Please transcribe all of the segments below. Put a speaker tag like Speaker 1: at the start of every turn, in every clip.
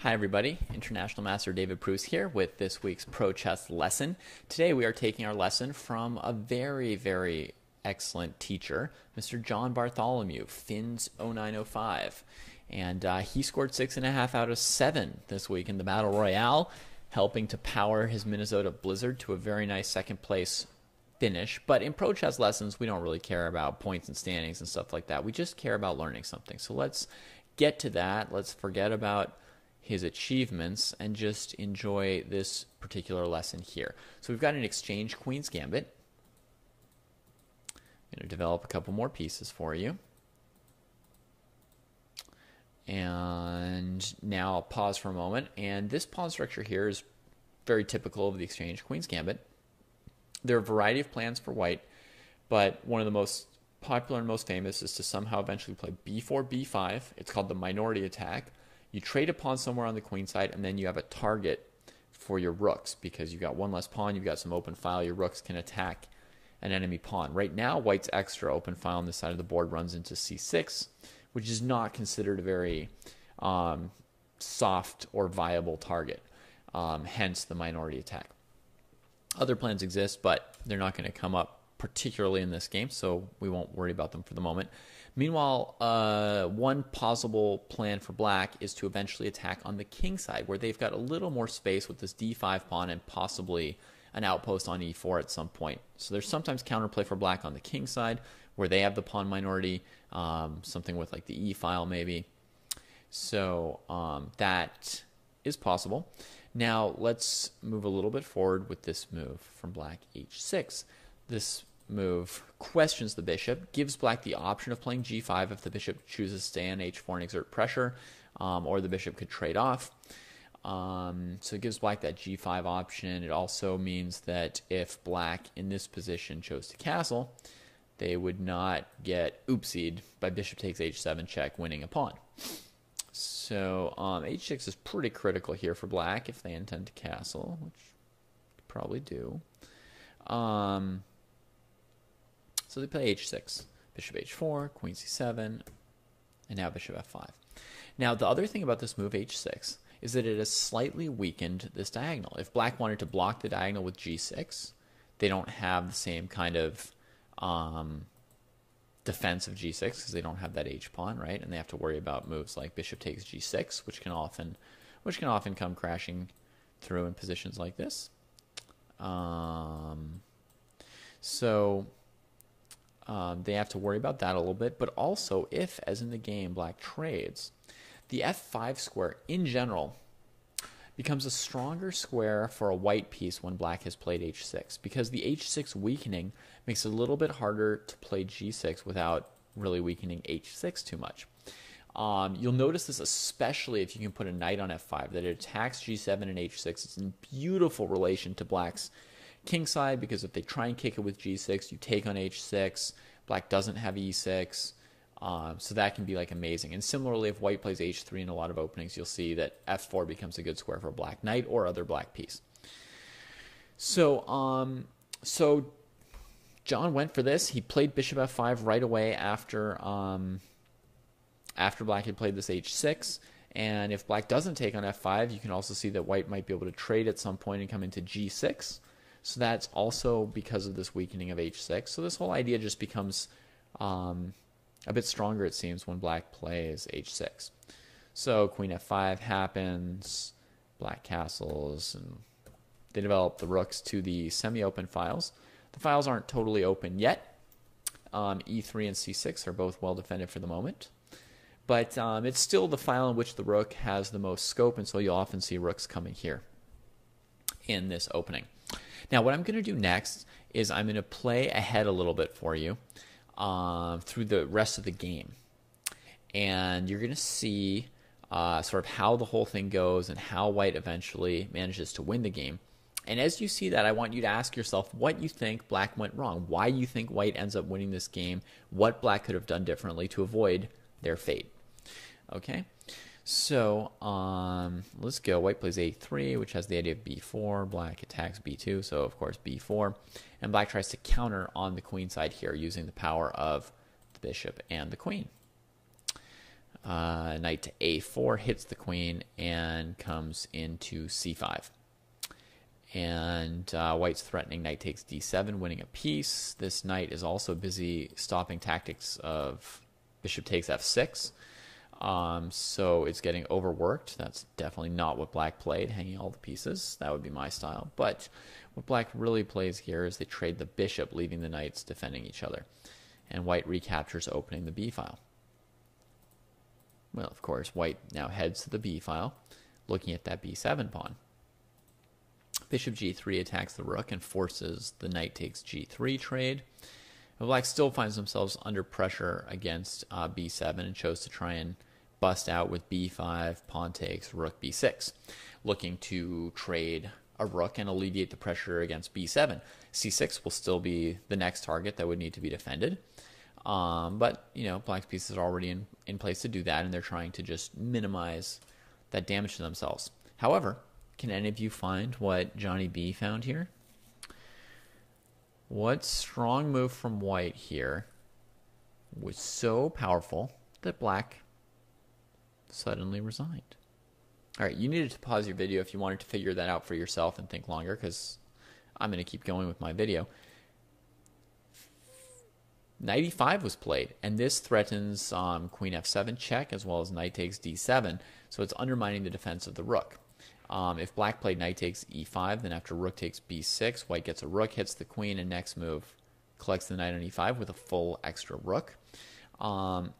Speaker 1: Hi everybody, International Master David Pruess here with this week's Pro Chess lesson. Today we are taking our lesson from a very excellent teacher, Mr. John Bartholomew, Fins 0905. And he scored 6.5 out of 7 this week in the Battle Royale, helping to power his Minnesota Blizzard to a very nice second place finish. But in Pro Chess lessons, we don't really care about points and standings and stuff like that. We just care about learning something. So let's get to that. Let's forget about his achievements and just enjoy this particular lesson here. So we've got an exchange Queen's Gambit. I'm going to develop a couple more pieces for you. And now I'll pause for a moment. And this pawn structure here is very typical of the exchange Queen's Gambit. There are a variety of plans for white, but one of the most popular and most famous is to somehow eventually play b4, b5. It's called the minority attack. You trade a pawn somewhere on the queen side, and then you have a target for your rooks because you've got one less pawn, you've got some open file, your rooks can attack an enemy pawn. Right now, white's extra open file on this side of the board runs into c6, which is not considered a very soft or viable target, hence the minority attack. Other plans exist, but they're not going to come up particularly in this game, so we won't worry about them for the moment. Meanwhile, one possible plan for black is to eventually attack on the king side, where they've got a little more space with this d5 pawn and possibly an outpost on e4 at some point. So there's sometimes counterplay for black on the king side, where they have the pawn minority, something with like the e file maybe. So that is possible. Now let's move a little bit forward with this move from black h6. This move questions the bishop, gives black the option of playing g5 if the bishop chooses to stay on h4 and exert pressure, or the bishop could trade off. So it gives black that g5 option. It also means that if black in this position chose to castle, they would not get oopsied by bishop takes h7 check, winning a pawn. So h6 is pretty critical here for black if they intend to castle, which they probably do. So they play h6, bishop h4, queen c7, and now bishop f5. Now the other thing about this move h6 is that it has slightly weakened this diagonal. If black wanted to block the diagonal with g6, they don't have the same kind of defense of g6 because they don't have that h-pawn, right? And they have to worry about moves like bishop takes g6, which can often come crashing through in positions like this. They have to worry about that a little bit, but also if, as in the game, black trades, the f5 square in general becomes a stronger square for a white piece when black has played h6, because the h6 weakening makes it a little bit harder to play g6 without really weakening h6 too much. You'll notice this especially if you can put a knight on f5, that it attacks g7 and h6. It's in beautiful relation to black's king side, because if they try and kick it with g6, you take on h6, black doesn't have e6, so that can be like amazing. And similarly, if white plays h3 in a lot of openings, you'll see that f4 becomes a good square for a black knight or other black piece. So John went for this. He played bishop f5 right away after black had played this h6. And if black doesn't take on f5, you can also see that white might be able to trade at some point and come into g6. So that's also because of this weakening of h6. So this whole idea just becomes a bit stronger, it seems, when black plays h6. So queen f5 happens, black castles, and they develop the rooks to the semi-open files. The files aren't totally open yet. e3 and c6 are both well defended for the moment. But it's still the file in which the rook has the most scope, and so you'll often see rooks coming here in this opening. Now, what I'm going to do next is I'm going to play ahead a little bit for you through the rest of the game. And you're going to see sort of how the whole thing goes and how white eventually manages to win the game. And as you see that, I want you to ask yourself what you think black went wrong, why you think white ends up winning this game, what black could have done differently to avoid their fate. Okay? So let's go. White plays a3, which has the idea of b4. Black attacks b2, so of course b4. And black tries to counter on the queen side here using the power of the bishop and the queen. Knight to a4 hits the queen and comes into c5. And white's threatening knight takes d7, winning a piece. This knight is also busy stopping tactics of bishop takes f6. So it's getting overworked. That's definitely not what black played, hanging all the pieces. That would be my style. But what black really plays here is they trade the bishop, leaving the knights defending each other. And white recaptures opening the b file. Well, of course, white now heads to the b file, looking at that b7 pawn. Bishop g3 attacks the rook and forces the knight takes g3 trade. But black still finds themselves under pressure against b7 and chose to try and bust out with b5, pawn takes, rook b6, looking to trade a rook and alleviate the pressure against b7. c6 will still be the next target that would need to be defended. But, you know, black's pieces are already in place to do that, and they're trying to just minimize that damage to themselves. However, can any of you find what Johnny B found here? What strong move from white here was so powerful that black suddenly resigned? All right, you needed to pause your video if you wanted to figure that out for yourself and think longer, because I'm going to keep going with my video. Knight e5 was played, and this threatens queen f7 check as well as knight takes d7, so it's undermining the defense of the rook. If black played knight takes e5, then after rook takes b6, white gets a rook, hits the queen, and next move collects the knight on e5 with a full extra rook.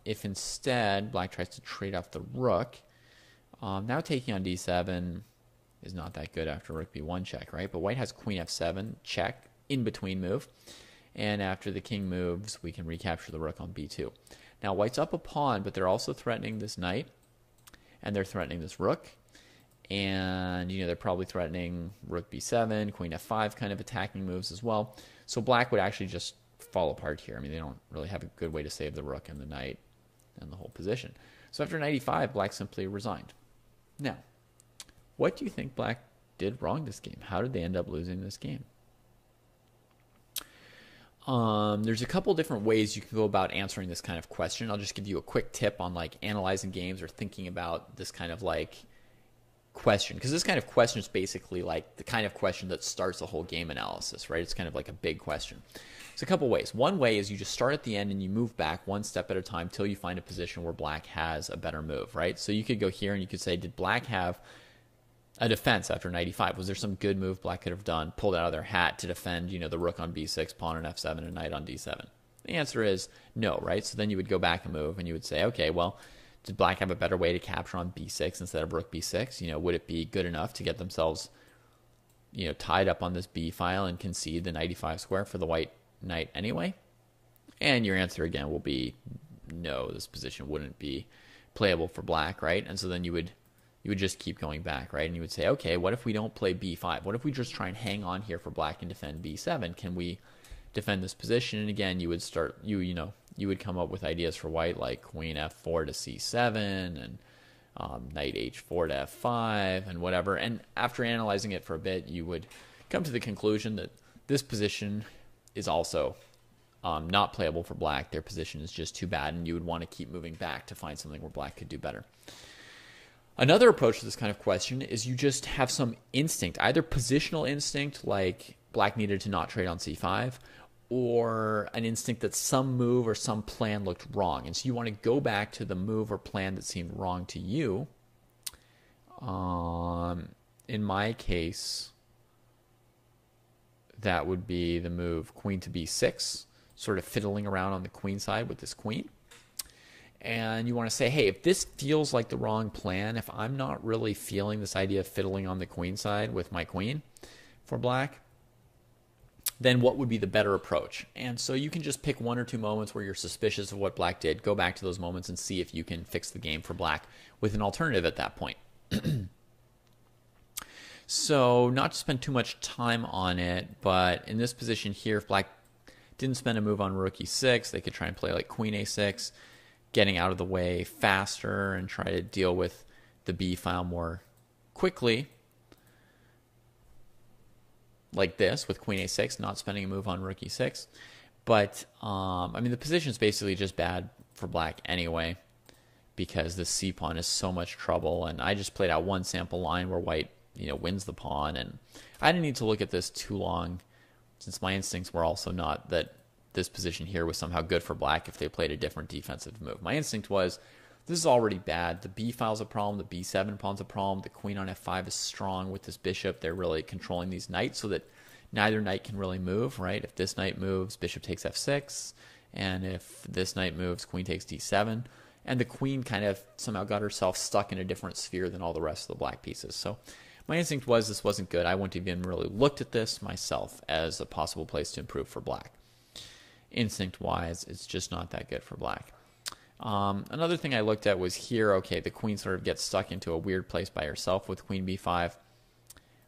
Speaker 1: If instead black tries to trade off the rook, now taking on d7 is not that good after rook b1 check, right? But white has queen f7 check, in between move. And after the king moves, we can recapture the rook on b2. Now white's up a pawn, but they're also threatening this knight, and they're threatening this rook. And, you know, they're probably threatening rook b7, queen f5 kind of attacking moves as well. So black would actually just fall apart here. I mean, they don't really have a good way to save the rook and the knight and the whole position. So after knight e5, black simply resigned. Now, what do you think black did wrong this game? How did they end up losing this game? There's a couple different ways you can go about answering this kind of question. I'll just give you a quick tip on like analyzing games or thinking about this kind of like question, because this kind of question is basically like the kind of question that starts the whole game analysis, right? It's kind of like a big question. There's a couple ways. One way is you just start at the end and you move back one step at a time till you find a position where black has a better move, right? So you could go here and you could say, did black have a defense after knight e5? Was there some good move black could have done, pulled out of their hat to defend, you know, the rook on b6, pawn on f7, and knight on d7? The answer is no, right? So then you would go back a move and you would say, okay, well, did black have a better way to capture on b6 instead of rook b6? You know, would it be good enough to get themselves, you know, tied up on this b file and concede the knight e5 square for the white knight anyway? And your answer again will be no, this position wouldn't be playable for black, right? And so then you would just keep going back, right? And you would say, okay, what if we don't play b5? What if we just try and hang on here for black and defend b7? Can we defend this position? And again, you would start, you would come up with ideas for white like queen f4 to c7 and knight h4 to f5 and whatever. And after analyzing it for a bit, you would come to the conclusion that this position is also not playable for black. Their position is just too bad, and you would want to keep moving back to find something where black could do better. Another approach to this kind of question is you just have some instinct, either positional instinct like black needed to not trade on c5, or an instinct that some move or some plan looked wrong. And so you want to go back to the move or plan that seemed wrong to you. In my case, that would be the move queen to b6, sort of fiddling around on the queen side with this queen. And you want to say, hey, if this feels like the wrong plan, if I'm not really feeling this idea of fiddling on the queen side with my queen for black, then what would be the better approach? And so you can just pick one or two moments where you're suspicious of what black did, go back to those moments and see if you can fix the game for black with an alternative at that point. So not to spend too much time on it, but in this position here, if black didn't spend a move on rook e6, they could try and play like queen a6, getting out of the way faster and try to deal with the b file more quickly, like this with queen a6, not spending a move on rook e6. But I mean, the position is basically just bad for black anyway, because the c pawn is so much trouble. And I just played out one sample line where white, wins the pawn, and I didn't need to look at this too long, since my instincts were also not that this position here was somehow good for black if they played a different defensive move. My instinct was, this is already bad. The b file's a problem. The b7 pawn's a problem. The queen on f5 is strong with this bishop. They're really controlling these knights so that neither knight can really move, right? If this knight moves, bishop takes f6, and if this knight moves, queen takes d7. And the queen kind of somehow got herself stuck in a different sphere than all the rest of the black pieces. So my instinct was this wasn't good. I wouldn't have even really looked at this myself as a possible place to improve for black. Instinct-wise, it's just not that good for black. Another thing I looked at was here, okay, the queen sort of gets stuck into a weird place by herself with queen b5.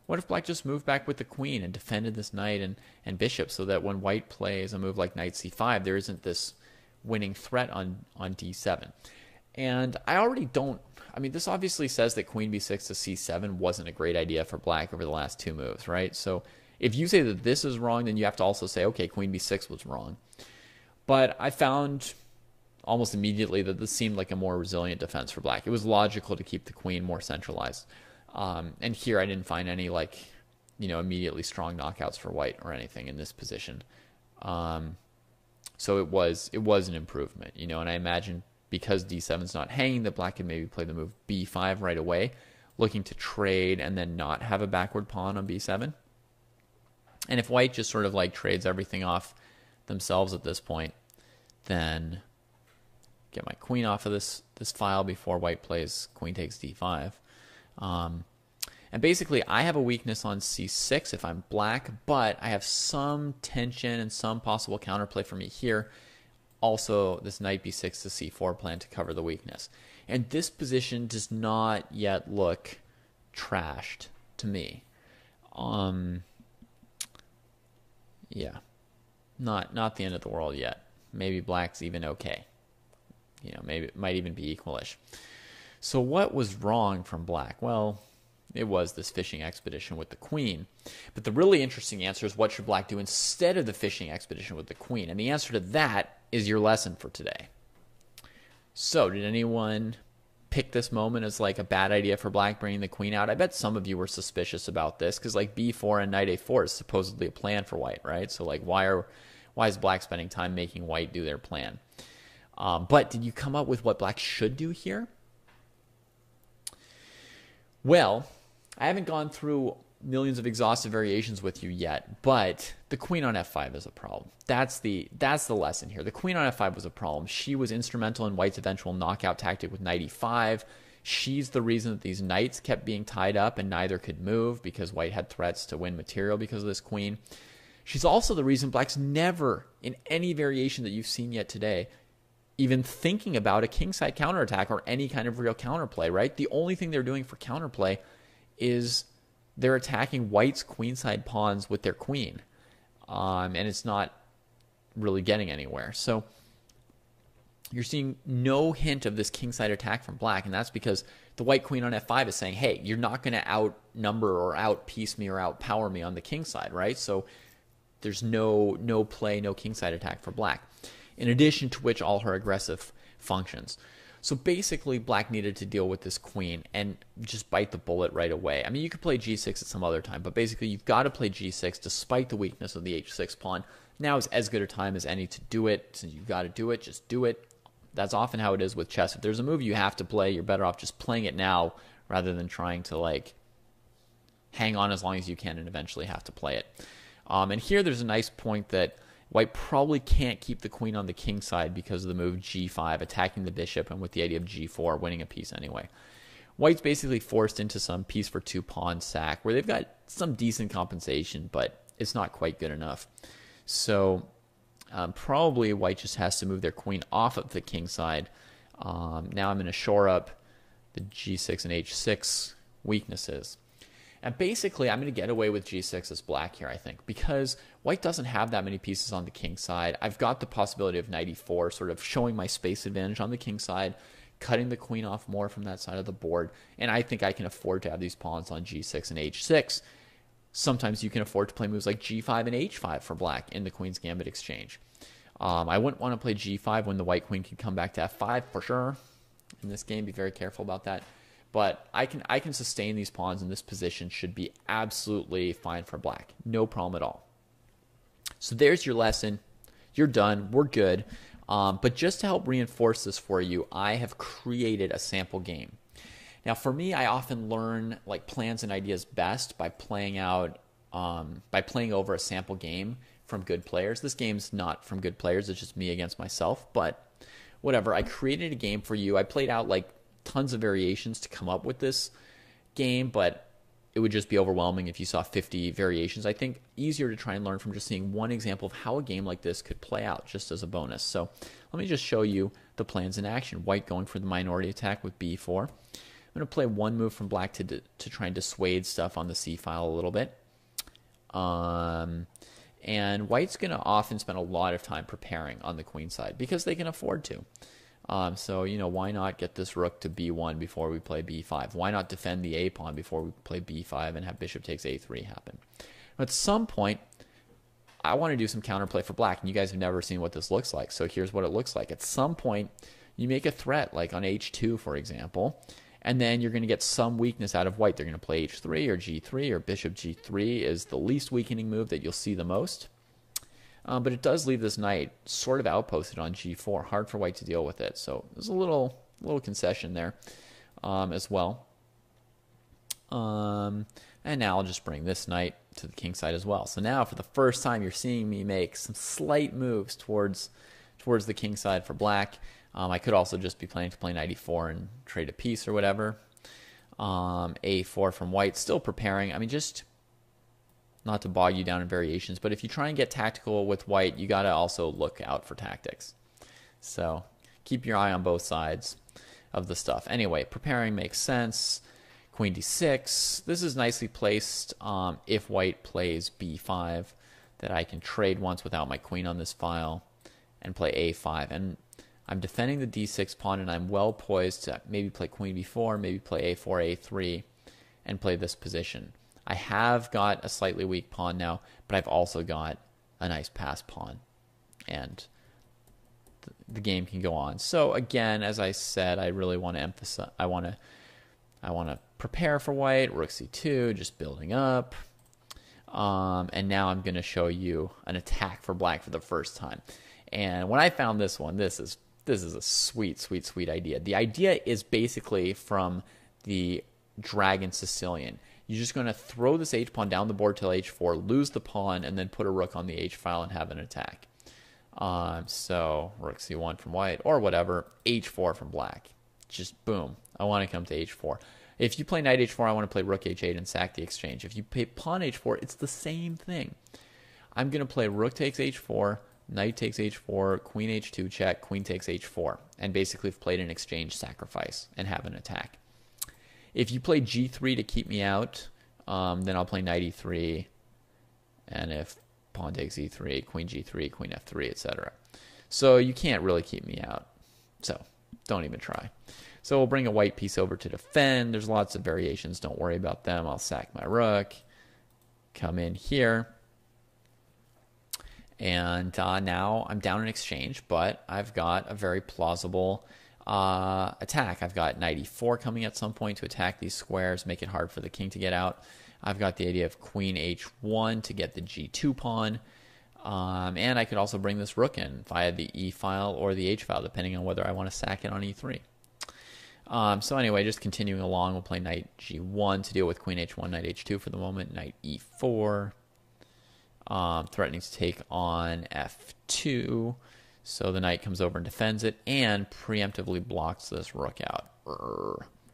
Speaker 1: What if black just moved back with the queen and defended this knight and bishop so that when white plays a move like knight c5, there isn't this winning threat on d7? And I already don't, this obviously says that queen b6 to c7 wasn't a great idea for black over the last two moves, right? So if you say that this is wrong, then you have to also say, okay, queen b6 was wrong. But I found almost immediately that this seemed like a more resilient defense for black. It was logical to keep the queen more centralized. And here I didn't find any immediately strong knockouts for white or anything in this position. So it was an improvement, and I imagine because d7 is not hanging, that black could maybe play the move b5 right away, looking to trade and then not have a backward pawn on b7. And if white just sort of trades everything off themselves at this point, then get my queen off of this file before white plays queen takes d5. And basically, I have a weakness on c6 if I'm black, but I have some tension and some possible counterplay for me here. Also, this knight b6 to c4 plan to cover the weakness. And this position does not yet look trashed to me. Yeah, not the end of the world yet. Maybe black's even okay. Maybe it might even be equalish. So what was wrong from black? Well, it was this fishing expedition with the queen. But the really interesting answer is, what should black do instead of the fishing expedition with the queen? And the answer to that is your lesson for today. So did anyone pick this moment as a bad idea for black, bringing the queen out? I bet some of you were suspicious about this, because b4 and knight a4 is supposedly a plan for white, right? So why is black spending time making white do their plan? But did you come up with what black should do here? Well, I haven't gone through millions of exhaustive variations with you yet, but the queen on f5 is a problem. That's the lesson here. The queen on f5 was a problem. She was instrumental in white's eventual knockout tactic with knight e5. She's the reason that these knights kept being tied up and neither could move, because white had threats to win material because of this queen. She's also the reason black's never, in any variation that you've seen yet today, even thinking about a kingside counterattack or any kind of real counterplay, right? The only thing they're doing for counterplay is they're attacking white's queenside pawns with their queen. And it's not really getting anywhere. So you're seeing no hint of this kingside attack from black, and that's because the white queen on f5 is saying, hey, you're not going to outnumber or outpiece me or outpower me on the kingside, right? So there's no play, no kingside attack for black, in addition to which all her aggressive functions. So basically, black needed to deal with this queen and just bite the bullet right away. You could play g6 at some other time, but basically you've got to play g6 despite the weakness of the h6 pawn. Now is as good a time as any to do it. Since you've got to do it, just do it. That's often how it is with chess. If there's a move you have to play, you're better off just playing it now rather than trying to hang on as long as you can and eventually have to play it. And here there's a nice point that white probably can't keep the queen on the king side because of the move g5, attacking the bishop, and with the idea of g4, winning a piece anyway. White's basically forced into some piece for two pawn sack, where they've got some decent compensation, but it's not quite good enough. So probably white just has to move their queen off of the king side. Now I'm going to shore up the g6 and h6 weaknesses. And basically, I'm going to get away with g6 as black here, I think, because white doesn't have that many pieces on the king side. I've got the possibility of knight e4, sort of showing my space advantage on the king side, cutting the queen off more from that side of the board, and I think I can afford to have these pawns on g6 and h6. Sometimes you can afford to play moves like g5 and h5 for black in the queen's gambit exchange. I wouldn't want to play g5 when the white queen can come back to f5 for sure. in this game. Be very careful about that. But I can sustain these pawns, and this position should be absolutely fine for black. No problem at all. So there's your lesson. You're done. We're good. But just to help reinforce this for you, I have created a sample game. Now, for me, I often learn like plans and ideas best by playing over a sample game from good players. This game's not from good players. It's just me against myself. But whatever. I created a game for you. I played out like tons of variations to come up with this game, but it would just be overwhelming if you saw 50 variations. I think easier to try and learn from just seeing one example of how a game like this could play out, just as a bonus. So let me just show you the plans in action. White going for the minority attack with b4. I'm going to play one move from black to try and dissuade stuff on the c file a little bit. And white's going to often spend a lot of time preparing on the queen side because they can afford to. So, why not get this rook to b1 before we play b5? Why not defend the a pawn before we play b5 and have bishop takes a3 happen? At some point, I want to do some counterplay for black, and you guys have never seen what this looks like. So here's what it looks like. At some point, you make a threat, like on h2, for example, and then you're going to get some weakness out of white. They're going to play h3 or g3, or bishop g3 is the least weakening move that you'll see the most. But it does leave this knight sort of outposted on g4. Hard for white to deal with it. So there's a little concession there as well. And now I'll just bring this knight to the king side as well. So now for the first time you're seeing me make some slight moves towards the king side for black. I could also just be planning to play knight e4 and trade a piece or whatever. a4 from white, still preparing. I mean, just not to bog you down in variations, but if you try and get tactical with white, you got to also look out for tactics. So keep your eye on both sides of the stuff. Anyway, preparing makes sense. Queen d6. This is nicely placed if white plays b5, that I can trade once without my queen on this file and play a5. And I'm defending the d6 pawn, and I'm well poised to maybe play queen b4, maybe play a4, a3, and play this position. I have got a slightly weak pawn now, but I've also got a nice pass pawn, and the game can go on. So again, as I said, I really want to emphasize. I want to prepare for white. Rook c2, just building up, and now I'm going to show you an attack for black for the first time. And when I found this one, this is a sweet idea. The idea is basically from the Dragon Sicilian. You're just going to throw this h-pawn down the board till h4, lose the pawn, and then put a rook on the h-file and have an attack. So rook c1 from white, or whatever, h4 from black. Just boom. I want to come to h4. If you play knight h4, I want to play rook h8 and sack the exchange. If you play pawn h4, it's the same thing. I'm going to play rook takes h4, knight takes h4, queen h2 check, queen takes h4, and basically have played an exchange sacrifice and have an attack. If you play g3 to keep me out, then I'll play knight e3, and if pawn takes e3, queen g3, queen f3, etc. So you can't really keep me out. So don't even try. So we'll bring a white piece over to defend. There's lots of variations. Don't worry about them. I'll sack my rook, come in here, and now I'm down in exchange, but I've got a very plausible attack. I've got knight e4 coming at some point to attack these squares, make it hard for the king to get out. I've got the idea of queen h1 to get the g2 pawn, and I could also bring this rook in via the e file or the h file, depending on whether I want to sack it on e3. So anyway, just continuing along, we'll play knight g1 to deal with queen h1, knight h2 for the moment, knight e4, threatening to take on f2. So the knight comes over and defends it and preemptively blocks this rook out.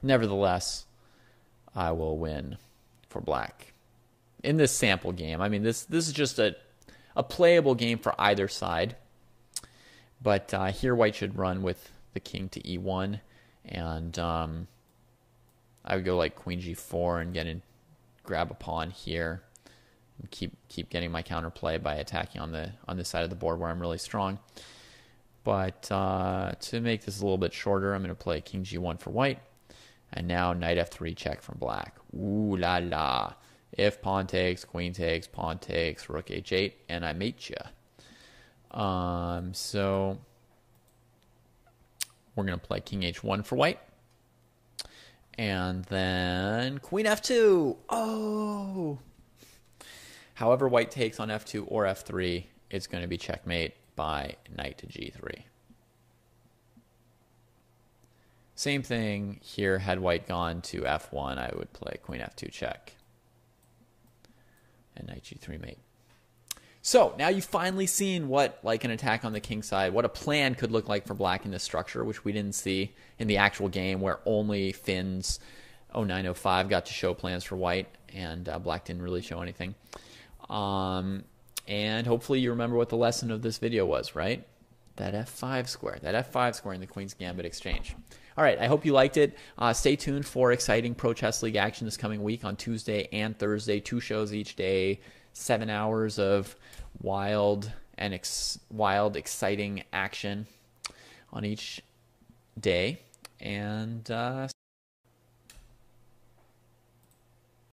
Speaker 1: Nevertheless, I will win for black in this sample game. I mean, this is just a playable game for either side. But here white should run with the king to e1, and I would go like queen g4 and grab a pawn here, and keep getting my counterplay by attacking on this side of the board where I'm really strong. But to make this a little bit shorter, I'm going to play king g1 for white. And now knight f3 check from black. Ooh la la. If pawn takes, queen takes, pawn takes, rook h8, and I mate ya. So we're going to play king h1 for white. And then queen f2. Oh! However white takes on f2 or f3, it's going to be checkmate by knight to g3. Same thing here. Had white gone to f1, I would play queen f2 check. And knight g3 mate. So now you've finally seen what like an attack on the king side, what a plan could look like for black in this structure, which we didn't see in the actual game, where only Finn's 0905 got to show plans for white, and black didn't really show anything. And hopefully you remember what the lesson of this video was, right? That f5 square in the Queen's Gambit exchange. All right, I hope you liked it. Stay tuned for exciting Pro Chess League action this coming week on Tuesday and Thursday. 2 shows each day, 7 hours of wild, exciting action on each day. And